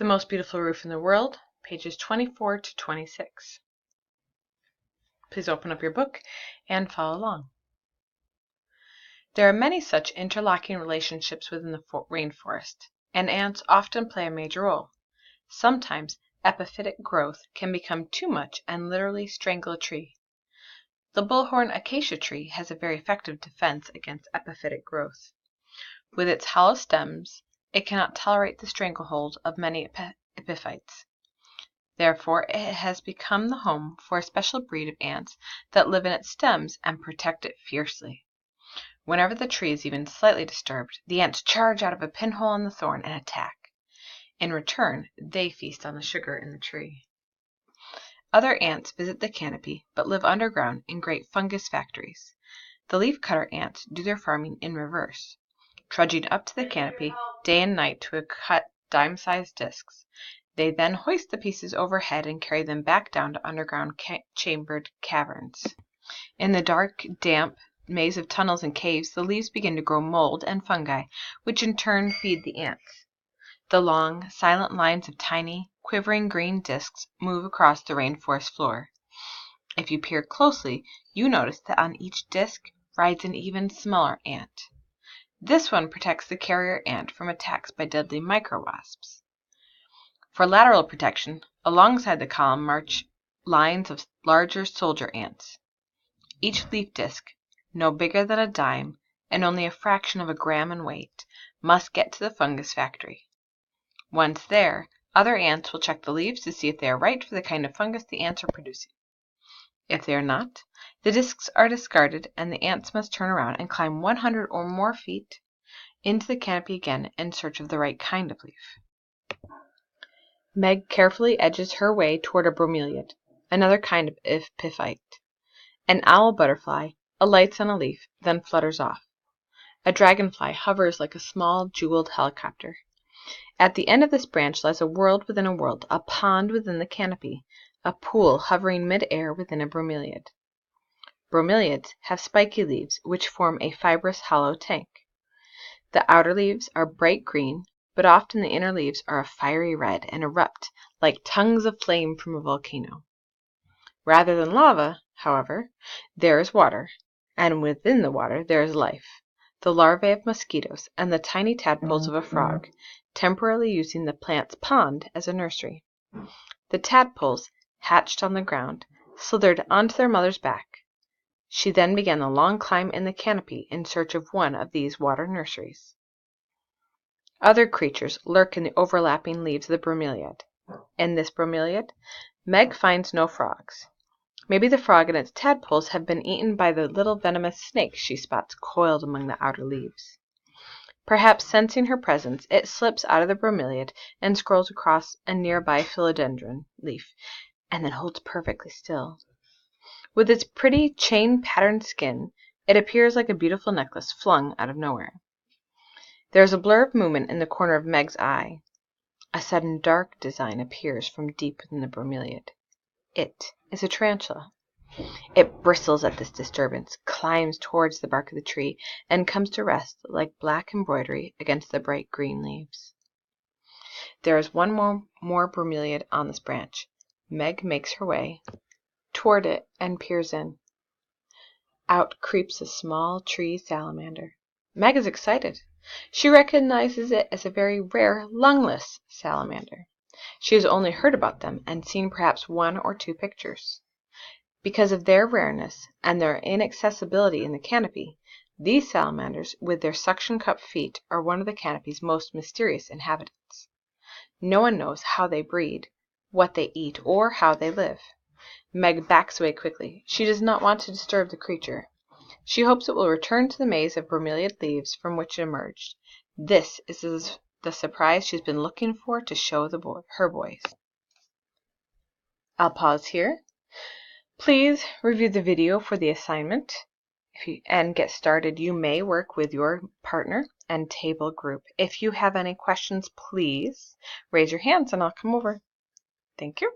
The Most Beautiful Roof in the World, pages 24 to 26. Please open up your book and follow along. There are many such interlocking relationships within the rainforest, and ants often play a major role. Sometimes epiphytic growth can become too much and literally strangle a tree. The bullhorn acacia tree has a very effective defense against epiphytic growth. With its hollow stems, it cannot tolerate the stranglehold of many epiphytes. Therefore, it has become the home for a special breed of ants that live in its stems and protect it fiercely. Whenever the tree is even slightly disturbed, the ants charge out of a pinhole in the thorn and attack. In return, they feast on the sugar in the tree. Other ants visit the canopy, but live underground in great fungus factories. The leafcutter ants do their farming in reverse, trudging up to the canopy day and night to cut dime-sized discs. They then hoist the pieces overhead and carry them back down to underground chambered caverns. In the dark, damp maze of tunnels and caves, the leaves begin to grow mold and fungi, which in turn feed the ants. The long, silent lines of tiny, quivering green discs move across the rainforest floor. If you peer closely, you notice that on each disc rides an even smaller ant. This one protects the carrier ant from attacks by deadly microwasps. For lateral protection, alongside the column march lines of larger soldier ants. Each leaf disc, no bigger than a dime and only a fraction of a gram in weight, must get to the fungus factory. Once there, other ants will check the leaves to see if they are right for the kind of fungus the ants are producing. If they are not, the discs are discarded and the ants must turn around and climb 100 or more feet into the canopy again in search of the right kind of leaf. Meg carefully edges her way toward a bromeliad, another kind of epiphyte. An owl butterfly alights on a leaf, then flutters off. A dragonfly hovers like a small jeweled helicopter. At the end of this branch lies a world within a world, a pond within the canopy, a pool hovering mid-air within a bromeliad. Bromeliads have spiky leaves, which form a fibrous hollow tank. The outer leaves are bright green, but often the inner leaves are a fiery red and erupt like tongues of flame from a volcano. Rather than lava, however, there is water, and within the water there is life, the larvae of mosquitoes and the tiny tadpoles of a frog, temporarily using the plant's pond as a nursery. The tadpoles, hatched on the ground, slithered onto their mother's back. She then began the long climb in the canopy in search of one of these water nurseries. Other creatures lurk in the overlapping leaves of the bromeliad. In this bromeliad, Meg finds no frogs. Maybe the frog and its tadpoles have been eaten by the little venomous snakes she spots coiled among the outer leaves. Perhaps sensing her presence, it slips out of the bromeliad and scrolls across a nearby philodendron leaf, and then holds perfectly still. With its pretty chain-patterned skin, it appears like a beautiful necklace flung out of nowhere. There is a blur of movement in the corner of Meg's eye. A sudden dark design appears from deep within the bromeliad. It is a tarantula. It bristles at this disturbance, climbs towards the bark of the tree, and comes to rest like black embroidery against the bright green leaves. There is one more bromeliad on this branch. Meg makes her way toward it and peers in. Out creeps a small tree salamander. Meg is excited. She recognizes it as a very rare lungless salamander. She has only heard about them and seen perhaps 1 or 2 pictures. Because of their rareness and their inaccessibility in the canopy, these salamanders with their suction cup feet are one of the canopy's most mysterious inhabitants. No one knows how they breed, what they eat, or how they live. Meg backs away quickly. She does not want to disturb the creature. She hopes it will return to the maze of bromeliad leaves from which it emerged. This is the surprise she's been looking for to show her boys. I'll pause here. Please review the video for the assignment and get started. You may work with your partner and table group. If you have any questions, please raise your hands and I'll come over. Thank you.